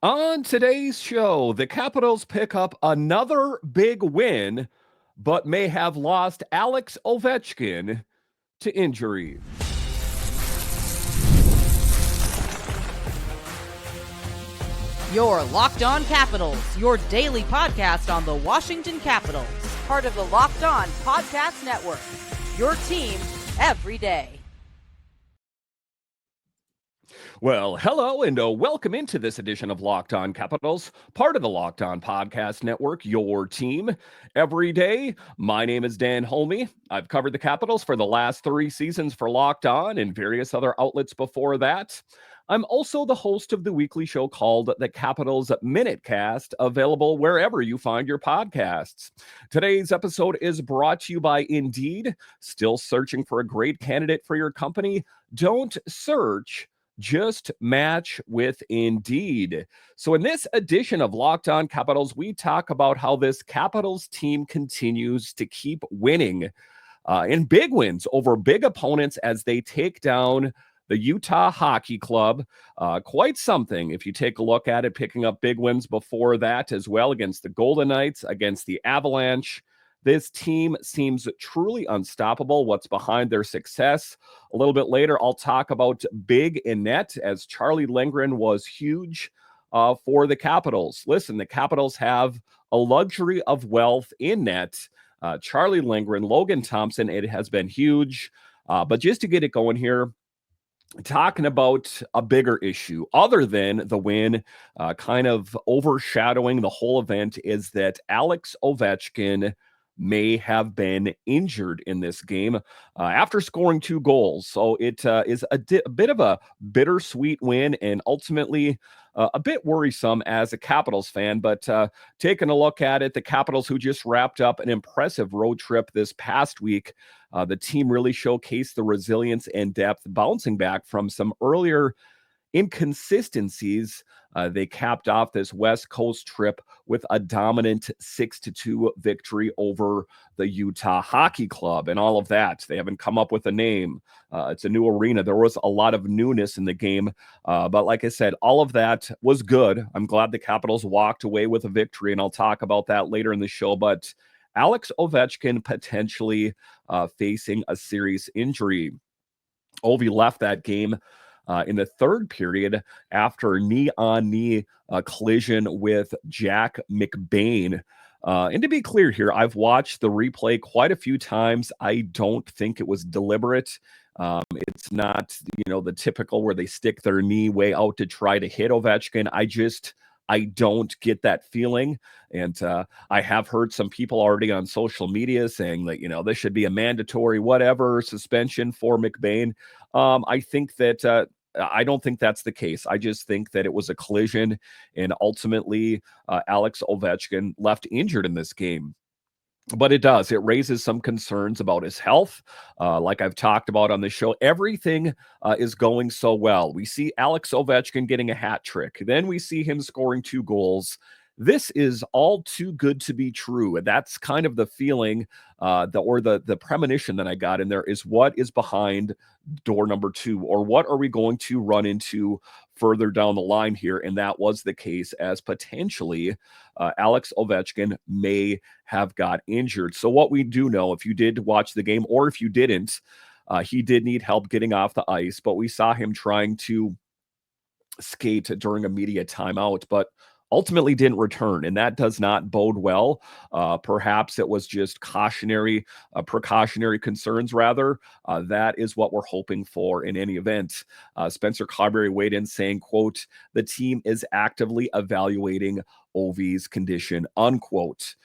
On today's show, the Capitals pick up another big win, but may have lost Alex Ovechkin to injury. Your Locked On Capitals, your daily podcast on the Washington Capitals. Part of the Locked On Podcast Network. Your team every day. Well, hello and welcome into this edition of Locked On Capitals, part of the Locked On Podcast Network, your team every day. My name is Dan Holme. I've covered the Capitals for the last 3 seasons for Locked On and various other outlets before that. I'm also the host of the weekly show called the Capitals Minute Cast, available wherever you find your podcasts. Today's episode is brought to you by Indeed. Still searching for a great candidate for your company? Don't search. Just match with Indeed. So in this edition of Locked On Capitals, we talk about how this Capitals team continues to keep winning in big wins over big opponents as they take down the Utah Hockey Club. Quite something if you take a look at it, picking up big wins before that as well against the Golden Knights, against the Avalanche. This team seems truly unstoppable. What's behind their success? A little bit later, I'll talk about big in net, as Charlie Lindgren was huge for the Capitals. Listen, the Capitals have a luxury of wealth in net. Charlie Lindgren, Logan Thompson, it has been huge. But just to get it going here, talking about a bigger issue other than the win, kind of overshadowing the whole event, is that Alex Ovechkin may have been injured in this game after scoring 2 goals. So it is a bit of a bittersweet win and ultimately a bit worrisome as a Capitals fan. But taking a look at it, the Capitals, who just wrapped up an impressive road trip this past week, the team really showcased the resilience and depth, bouncing back from some earlier inconsistencies. They capped off this West Coast trip with a dominant 6-2 victory over the Utah Hockey Club and all of that. They haven't come up with a name. It's a new arena. There was a lot of newness in the game. But like I said, all of that was good. I'm glad the Capitals walked away with a victory, and I'll talk about that later in the show. But Alex Ovechkin potentially facing a serious injury. Ovi left that game in the third period after knee-on-knee collision with Jack McBain. And to be clear here, I've watched the replay quite a few times. I don't think it was deliberate. It's not, the typical where they stick their knee way out to try to hit Ovechkin. I don't get that feeling. And I have heard some people already on social media saying that, this should be a mandatory whatever suspension for McBain. I don't think that's the case. I just think that it was a collision, and ultimately Alex Ovechkin left injured in this game. But it raises some concerns about his health. Like I've talked about on the show, everything is going so well. We see Alex Ovechkin getting a hat trick. Then we see him scoring 2 goals. This is all too good to be true. And that's kind of the feeling, the premonition that I got in there, is what is behind door number 2, or what are we going to run into further down the line here? And that was the case, as potentially Alex Ovechkin may have got injured. So what we do know, if you did watch the game or if you didn't, he did need help getting off the ice, but we saw him trying to skate during a media timeout, but ultimately didn't return, and that does not bode well. Perhaps it was just precautionary concerns, rather. That is what we're hoping for in any event. Spencer Carberry weighed in saying, quote, "The team is actively evaluating Ovi's condition," unquote.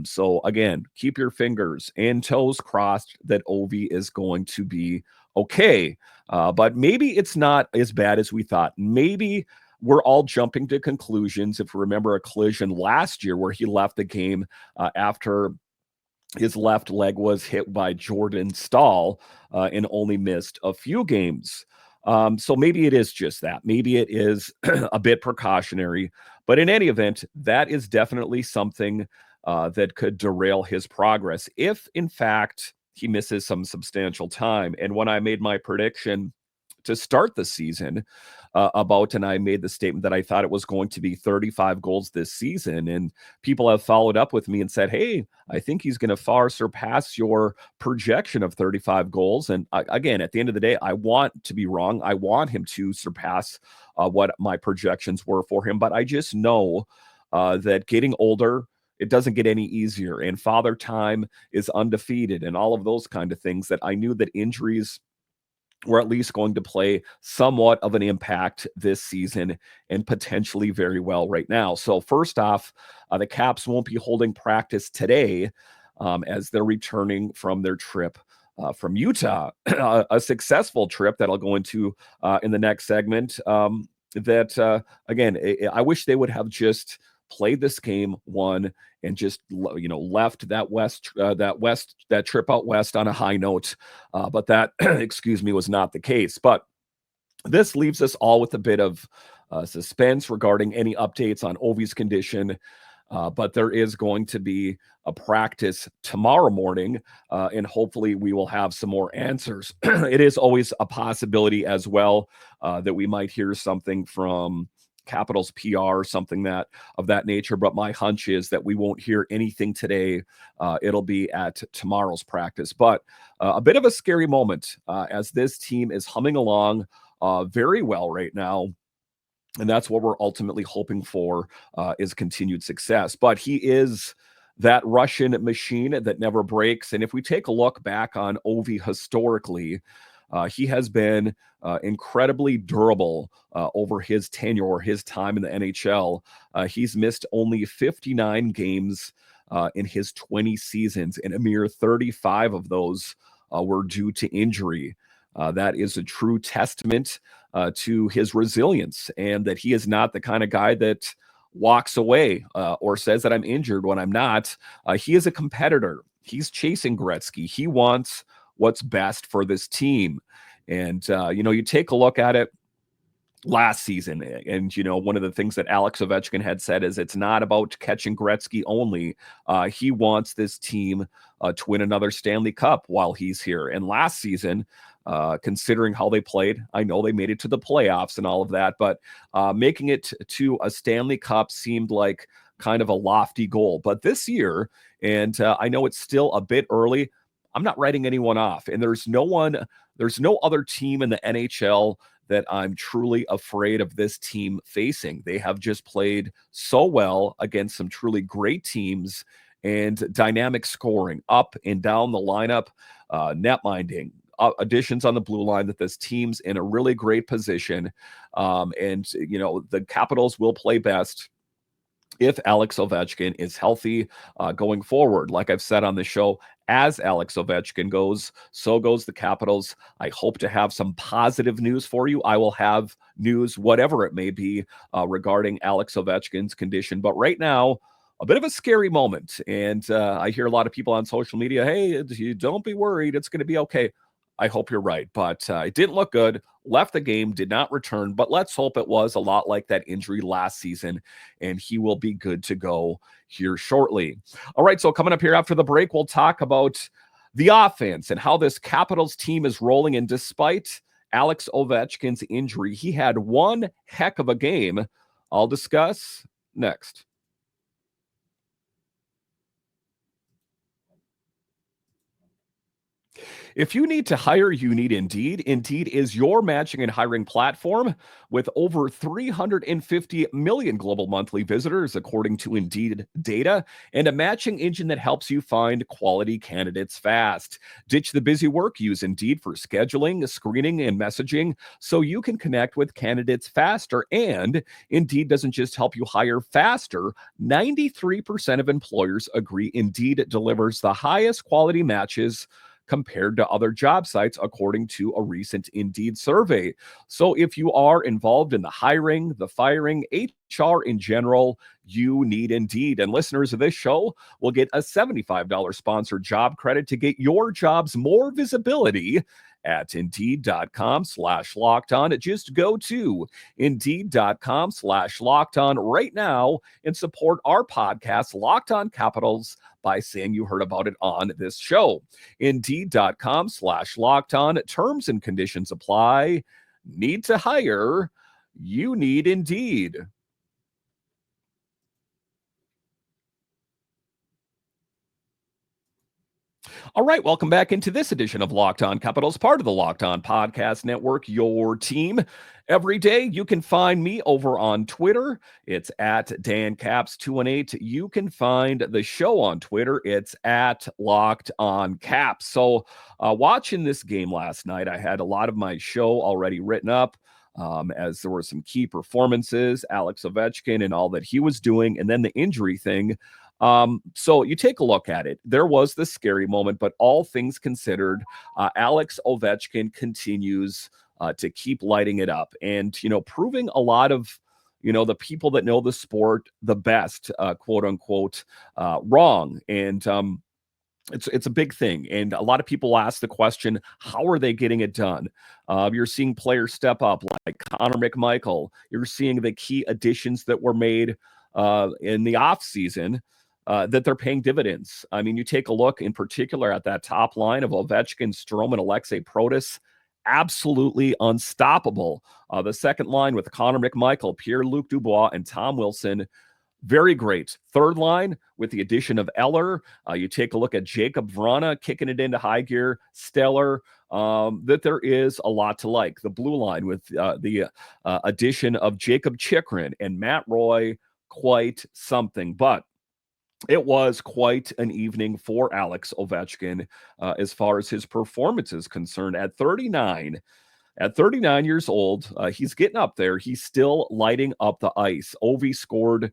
So again, keep your fingers and toes crossed that Ovi is going to be okay. But maybe it's not as bad as we thought. Maybe we're all jumping to conclusions. If you remember a collision last year where he left the game after his left leg was hit by Jordan Stahl and only missed a few games. So maybe it is just that. Maybe it is a bit precautionary. But in any event, that is definitely something that could derail his progress if, in fact, he misses some substantial time. And when I made my prediction to start the season and I made the statement that I thought it was going to be 35 goals this season. And people have followed up with me and said, hey, I think he's going to far surpass your projection of 35 goals. And again, at the end of the day, I want to be wrong. I want him to surpass what my projections were for him. But I just know that getting older, it doesn't get any easier. And Father Time is undefeated and all of those kind of things that I knew that injuries were at least going to play somewhat of an impact this season and potentially very well right now. So first off, the Caps won't be holding practice today as they're returning from their trip from Utah, a successful trip that I'll go into in the next segment. Again, I wish they would have just played this game, won, and just left that trip out west on a high note. But that, excuse me, was not the case. But this leaves us all with a bit of suspense regarding any updates on Ovi's condition. But there is going to be a practice tomorrow morning, and hopefully we will have some more answers. It is always a possibility as well that we might hear something from Capitals PR, something of that nature. But my hunch is that we won't hear anything today. It'll be at tomorrow's practice. But a bit of a scary moment as this team is humming along very well right now. And that's what we're ultimately hoping for is continued success. But he is that Russian machine that never breaks. And if we take a look back on Ovi historically, he has been incredibly durable over his tenure, his time in the NHL. He's missed only 59 games in his 20 seasons, and a mere 35 of those were due to injury. That is a true testament to his resilience, and that he is not the kind of guy that walks away or says that I'm injured when I'm not. He is a competitor. He's chasing Gretzky. He wants what's best for this team. And, you take a look at it last season, and, one of the things that Alex Ovechkin had said is it's not about catching Gretzky only. He wants this team to win another Stanley Cup while he's here. And last season, considering how they played, I know they made it to the playoffs and all of that, but making it to a Stanley Cup seemed like kind of a lofty goal. But this year, and I know it's still a bit early, I'm not writing anyone off. And there's no other team in the NHL that I'm truly afraid of this team facing. They have just played so well against some truly great teams, and dynamic scoring up and down the lineup, net minding, additions on the blue line, that this team's in a really great position. The Capitals will play best if Alex Ovechkin is healthy going forward. Like I've said on the show, as Alex Ovechkin goes, so goes the Capitals. I hope to have some positive news for you. I will have news, whatever it may be, regarding Alex Ovechkin's condition. But right now, a bit of a scary moment. And I hear a lot of people on social media, hey, don't be worried, it's going to be okay. I hope you're right, but it didn't look good. Left the game, did not return, but let's hope it was a lot like that injury last season, and he will be good to go here shortly. All right, so coming up here after the break, we'll talk about the offense and how this Capitals team is rolling. And despite Alex Ovechkin's injury, he had one heck of a game. I'll discuss next. If you need to hire, you need Indeed. Indeed is your matching and hiring platform with over 350 million global monthly visitors, according to Indeed data, and a matching engine that helps you find quality candidates fast. Ditch the busy work. Use Indeed for scheduling, screening, and messaging so you can connect with candidates faster. And Indeed doesn't just help you hire faster. 93% of employers agree Indeed delivers the highest quality matches compared to other job sites, according to a recent Indeed survey. So if you are involved in the hiring, the firing, HR in general, you need Indeed. And listeners of this show will get a $75 sponsored job credit to get your jobs more visibility at Indeed.com/lockedon. Just go to Indeed.com/lockedon right now and support our podcast, Locked On Capitals, by saying you heard about it on this show. Indeed.com/lockedon. Terms and conditions apply. Need to hire? You need Indeed. All right, welcome back into this edition of Locked On Capitals, part of the Locked On Podcast Network, your team. Every day you can find me over on Twitter. It's at DanCaps218. You can find the show on Twitter. It's at Locked On Caps. So watching this game last night, I had a lot of my show already written up. As there were some key performances, Alex Ovechkin and all that he was doing, and then the injury thing. So you take a look at it. There was this scary moment, but all things considered, Alex Ovechkin continues to keep lighting it up and, proving a lot of, the people that know the sport the best, quote unquote, wrong. And, it's a big thing. And a lot of people ask the question, how are they getting it done? You're seeing players step up like Connor McMichael. You're seeing the key additions that were made in the offseason that they're paying dividends. I mean, you take a look in particular at that top line of Ovechkin, Strome, and Aliaksei Protas, absolutely unstoppable. The second line with Connor McMichael, Pierre-Luc Dubois, and Tom Wilson, very great. Third line with the addition of Eller. You take a look at Jacob Vrana kicking it into high gear, stellar. That there is a lot to like. The blue line with the addition of Jacob Chikrin and Matt Roy, quite something. But it was quite an evening for Alex Ovechkin as far as his performance is concerned. At 39 years old, he's getting up there. He's still lighting up the ice. Ovi scored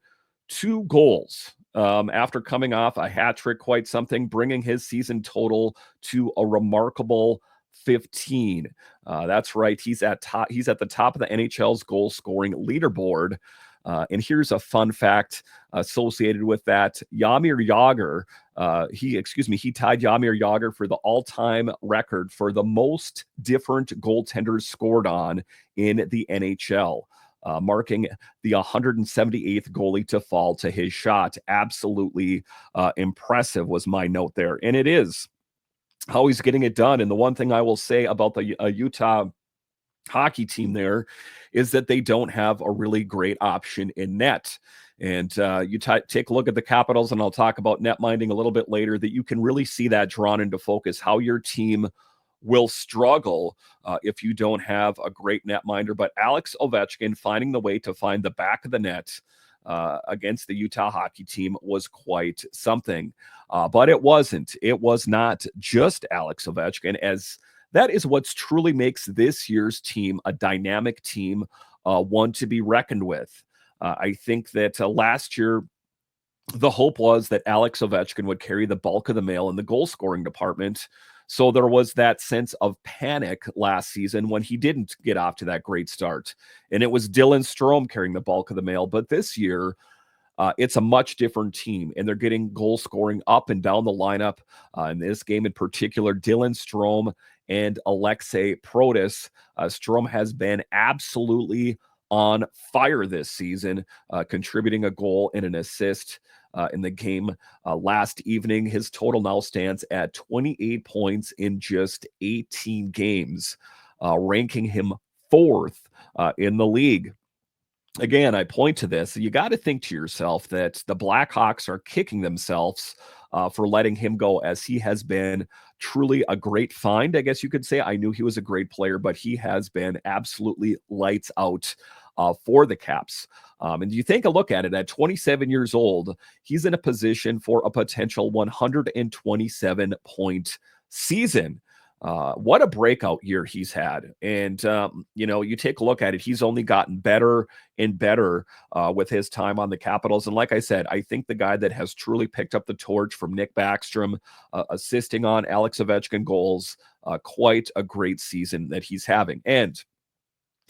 2 goals after coming off a hat trick, quite something, bringing his season total to a remarkable 15. That's right. He's at the top of the NHL's goal scoring leaderboard. And here's a fun fact associated with that. Jaromir Jagr, he tied Jaromir Jagr for the all-time record for the most different goaltenders scored on in the NHL, marking the 178th goalie to fall to his shot. Absolutely impressive was my note there. And it is how he's getting it done. And the one thing I will say about the Utah hockey team there is that they don't have a really great option in net. And you take a look at the Capitals, and I'll talk about net minding a little bit later, that you can really see that drawn into focus, how your team will struggle if you don't have a great netminder. But Alex Ovechkin finding the way to find the back of the net against the Utah hockey team was quite something. But it was not just Alex Ovechkin, as that is what truly makes this year's team a dynamic team, one to be reckoned with. I think that last year, the hope was that Alex Ovechkin would carry the bulk of the mail in the goal scoring department. So there was that sense of panic last season when he didn't get off to that great start. And it was Dylan Strome carrying the bulk of the mail. But this year, it's a much different team, and they're getting goal scoring up and down the lineup. In this game in particular, Dylan Strome and Aliaksei Protas. Strome has been absolutely on fire this season, contributing a goal and an assist in the game last evening. His total now stands at 28 points in just 18 games, ranking him 4th in the league. Again, I point to this. You got to think to yourself that the Blackhawks are kicking themselves for letting him go, as he has been truly a great find, I guess you could say. I knew he was a great player, but he has been absolutely lights out for the Caps. And you take a look at it, at 27 years old, he's in a position for a potential 127-point season. What a breakout year he's had. And, you take a look at it, he's only gotten better and better with his time on the Capitals. And like I said, I think the guy that has truly picked up the torch from Nick Backstrom, assisting on Alex Ovechkin goals, quite a great season that he's having. And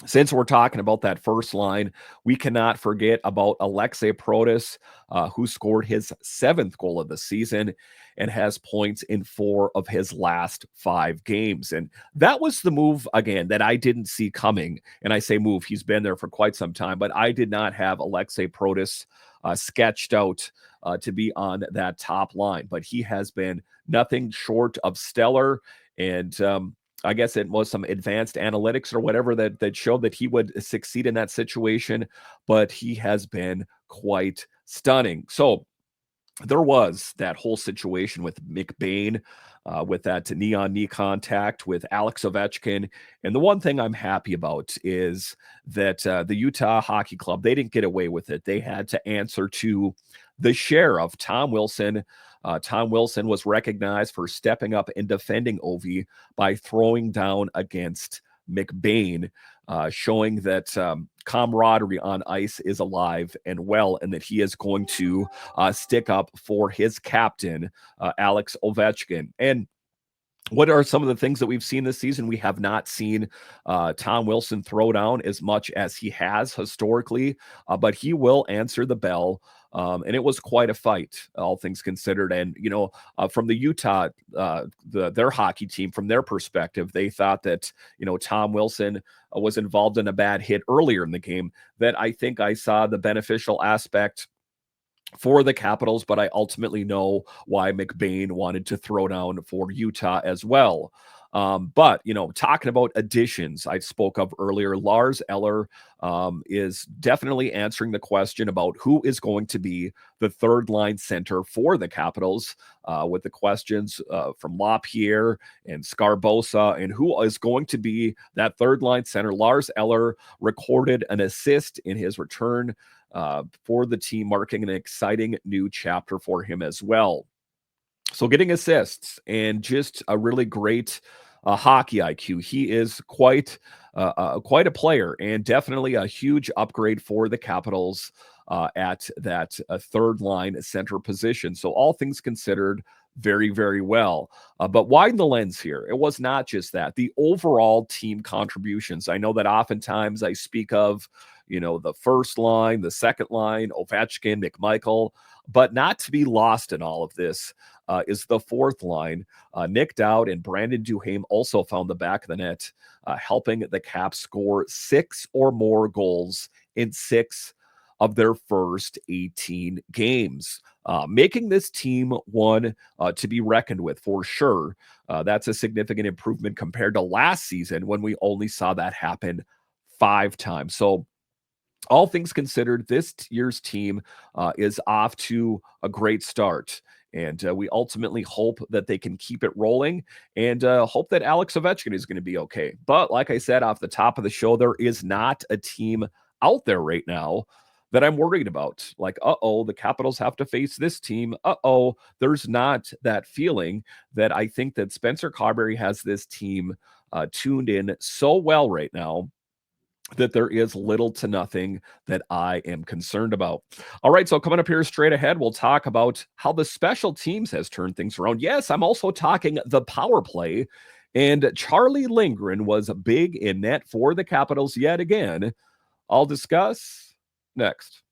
since we're talking about that first line, we cannot forget about Aliaksei Protas, who scored his 7th goal of the season and has points in 4 of his last 5 games. And that was the move, again, that I didn't see coming. And I say move, he's been there for quite some time, but I did not have Aliaksei Protas sketched out to be on that top line. But he has been nothing short of stellar. And I guess it was some advanced analytics or whatever that showed that he would succeed in that situation, but he has been quite stunning. So there was that whole situation with McBain, with that knee-on-knee contact with Alex Ovechkin. And the one thing I'm happy about is that the Utah Hockey Club, they didn't get away with it. They had to answer to the sheriff, Tom Wilson. Tom Wilson was recognized for stepping up and defending Ovi by throwing down against McBain, showing that camaraderie on ice is alive and well, and that he is going to stick up for his captain, Alex Ovechkin. And what are some of the things that we've seen this season? We have not seen Tom Wilson throw down as much as he has historically, but he will answer the bell. And it was quite a fight, all things considered. And, from the Utah, their hockey team, from their perspective, they thought that, Tom Wilson was involved in a bad hit earlier in the game. That I think I saw the beneficial aspect for the Capitals, but I ultimately know why McBain wanted to throw down for Utah as well. But, talking about additions I spoke of earlier, Lars Eller is definitely answering the question about who is going to be the third line center for the Capitals, with the questions from LaPierre and Scarbosa and who is going to be that third line center. Lars Eller recorded an assist in his return for the team, marking an exciting new chapter for him as well. So getting assists and just a really great hockey IQ. He is quite a player, and definitely a huge upgrade for the Capitals at that third line center position. So all things considered, very, very well. But widen the lens here. It was not just that. The overall team contributions. I know that oftentimes I speak of, the first line, the second line, Ovechkin, McMichael, but not to be lost in all of this is the fourth line. Nick Dowd and Brandon Duhaime also found the back of the net, helping the Caps score 6 or more goals in 6 of their first 18 games, making this team one to be reckoned with for sure. That's a significant improvement compared to last season when we only saw that happen 5 times. So all things considered, this year's team is off to a great start. And we ultimately hope that they can keep it rolling, and hope that Alex Ovechkin is going to be okay. But like I said off the top of the show, there is not a team out there right now that I'm worried about. Like, the Capitals have to face this team. There's not that feeling. That I think that Spencer Carberry has this team tuned in so well right now that there is little to nothing that I am concerned about. All right, so coming up here straight ahead, we'll talk about how the special teams has turned things around. Yes, I'm also talking the power play, and Charlie Lindgren was big in net for the Capitals yet again. I'll discuss next.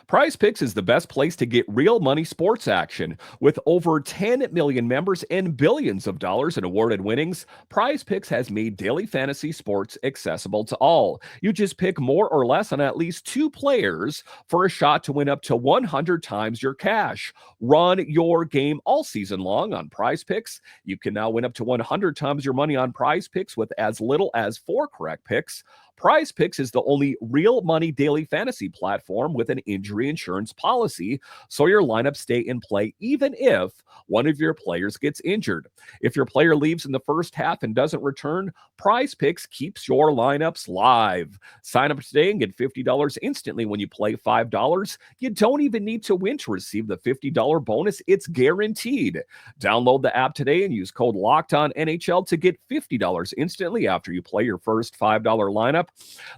Prize Picks is the best place to get real money sports action. With over 10 million members and billions of dollars in awarded winnings, Prize Picks has made daily fantasy sports accessible to all. You just pick more or less on at least 2 players for a shot to win up to 100 times your cash. Run your game all season long on Prize Picks. You can now win up to 100 times your money on Prize Picks with as little as 4 correct picks. Prize Picks is the only real money daily fantasy platform with an injury insurance policy, so your lineups stay in play even if one of your players gets injured. If your player leaves in the first half and doesn't return, Prize Picks keeps your lineups live. Sign up today and get $50 instantly when you play $5. You don't even need to win to receive the $50 bonus. It's guaranteed. Download the app today and use code LOCKEDONNHL to get $50 instantly after you play your first $5 lineup.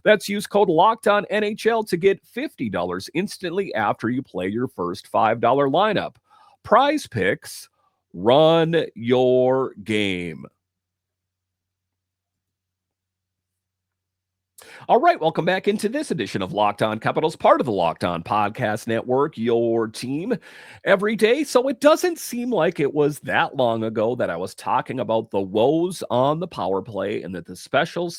That's use code LOCKEDONNHL to get $50 instantly after you play your first $5 lineup. Prize Picks, run your game. All right, welcome back into this edition of Locked On Capitals, part of the Locked On Podcast Network, your team every day. So it doesn't seem like it was that long ago that I was talking about the woes on the power play and that the special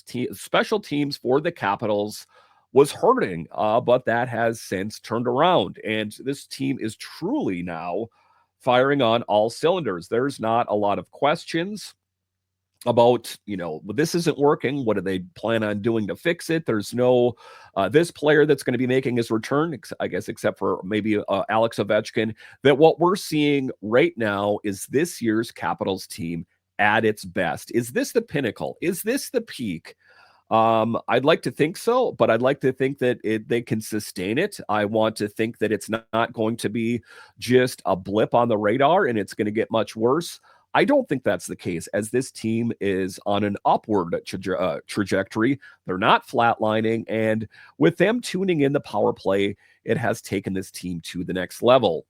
teams for the Capitals was hurting, but that has since turned around. And this team is truly now firing on all cylinders. There's not a lot of questions about, this isn't working. What do they plan on doing to fix it? There's no this player that's going to be making his return, I guess, except for maybe Alex Ovechkin. That what we're seeing right now is this year's Capitals team at its best. Is this the pinnacle? Is this the peak? I'd like to think so, but I'd like to think that they can sustain it. I want to think that it's not going to be just a blip on the radar and it's going to get much worse. I don't think that's the case, as this team is on an upward trajectory. They're not flatlining, and with them tuning in the power play, it has taken this team to the next level.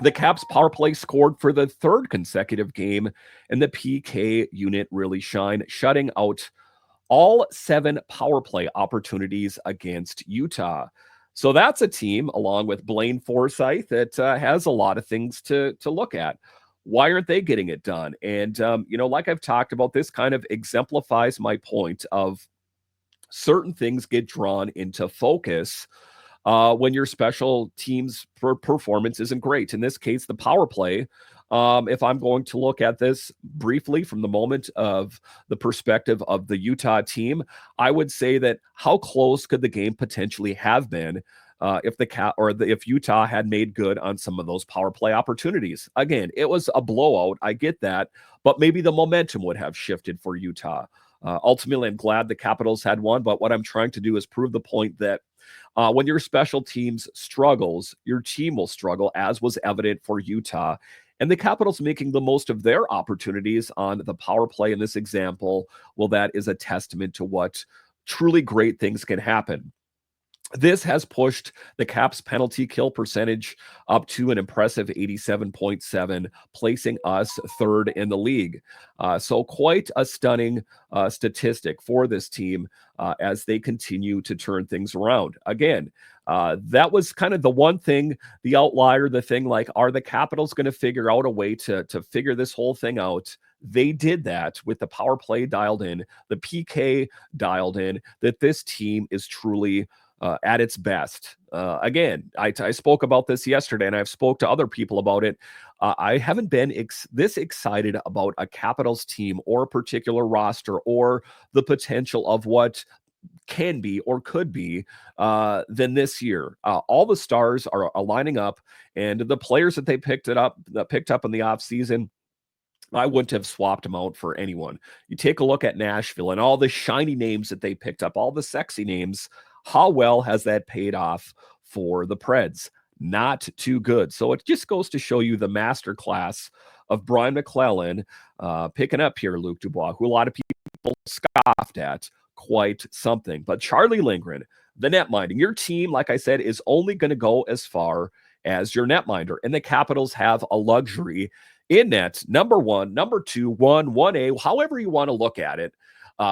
The Caps power play scored for the third consecutive game, and the PK unit really shined, shutting out all 7 power play opportunities against Utah. So that's a team, along with Blaine Forsyth, that has a lot of things to look at. Why aren't they getting it done? And, like I've talked about, this kind of exemplifies my point of certain things get drawn into focus when your special teams performance isn't great. In this case, the power play. If I'm going to look at this briefly from the moment of the perspective of the Utah team, I would say that how close could the game potentially have been if Utah had made good on some of those power play opportunities? Again, it was a blowout. I get that, but maybe the momentum would have shifted for Utah. Ultimately, I'm glad the Capitals had won, but what I'm trying to do is prove the point that when your special teams struggles, your team will struggle, as was evident for Utah. And the Capitals making the most of their opportunities on the power play in this example, well, that is a testament to what truly great things can happen. This has pushed the Caps penalty kill percentage up to an impressive 87.7, placing us third in the league. So quite a stunning statistic for this team as they continue to turn things around. Again, that was kind of the one thing, the outlier, the thing like, are the Capitals going to figure out a way to figure this whole thing out? They did that with the power play dialed in, the PK dialed in, that this team is truly at its best. Again, I spoke about this yesterday, and I've spoke to other people about it. I haven't been this excited about a Capitals team or a particular roster or the potential of what can be or could be than this year. All the stars are lining up, and the players that they picked up in the offseason, I wouldn't have swapped them out for anyone. You take a look at Nashville and all the shiny names that they picked up, all the sexy names. How well has that paid off for the Preds? Not too good. So it just goes to show you the masterclass of Brian McClellan picking up here Luc Dubois, who a lot of people scoffed at. Quite something. But Charlie Lindgren, the netminder, your team, like I said, is only going to go as far as your netminder. And the Capitals have a luxury in net. Number 1, number 2, 1A, however you want to look at it.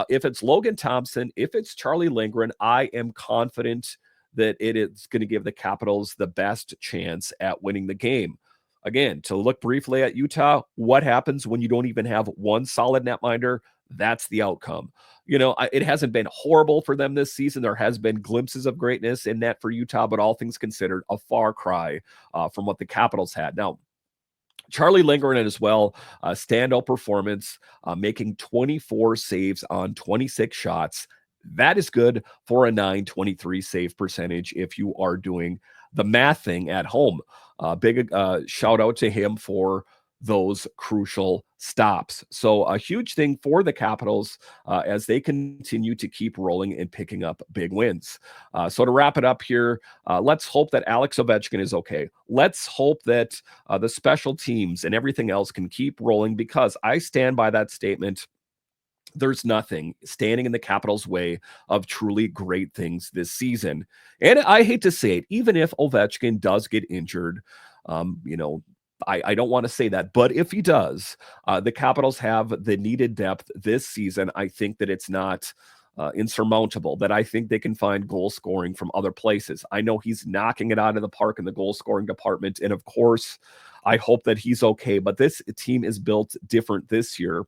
If it's Logan Thompson, if it's Charlie Lindgren, I am confident that it is going to give the Capitals the best chance at winning the game. Again, to look briefly at Utah, what happens when you don't even have one solid netminder? That's the outcome. It hasn't been horrible for them this season. There has been glimpses of greatness in net for Utah, but all things considered, a far cry from what the Capitals had. Now, Charlie Lindgren as well, standout performance, making 24 saves on 26 shots. That is good for a .923 save percentage if you are doing the math thing at home. Big shout out to him for those crucial stops. So a huge thing for the Capitals as they continue to keep rolling and picking up big wins. So to wrap it up here, let's hope that Alex Ovechkin is okay. Let's hope that the special teams and everything else can keep rolling, because I stand by that statement. There's nothing standing in the Capitals' way of truly great things this season. And I hate to say it, even if Ovechkin does get injured, I don't want to say that, but if he does, the Capitals have the needed depth this season. I think that it's not insurmountable, that I think they can find goal scoring from other places. I know he's knocking it out of the park in the goal scoring department. And of course, I hope that he's okay. But this team is built different this year,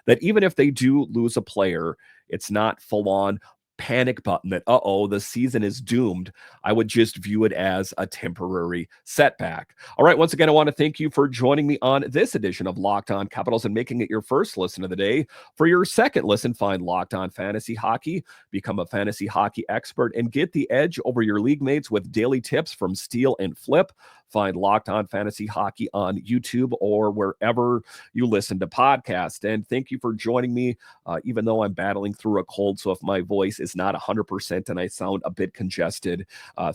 that even if they do lose a player, it's not full on panic button that, the season is doomed. I would just view it as a temporary setback. All right. Once again, I want to thank you for joining me on this edition of Locked On Capitals and making it your first listen of the day. For your second listen, find Locked On Fantasy Hockey, become a fantasy hockey expert, and get the edge over your league mates with daily tips from Steal and Flip. Find Locked On Fantasy Hockey on YouTube or wherever you listen to podcasts. And thank you for joining me, even though I'm battling through a cold. So if my voice is not 100% and I sound a bit congested,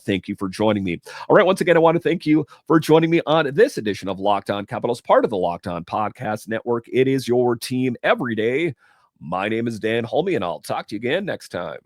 thank you for joining me. All right. Once again, I want to thank you for joining me on this edition of Locked On Capitals, part of the Locked On Podcast Network. It is your team every day. My name is Dan Holme, and I'll talk to you again next time.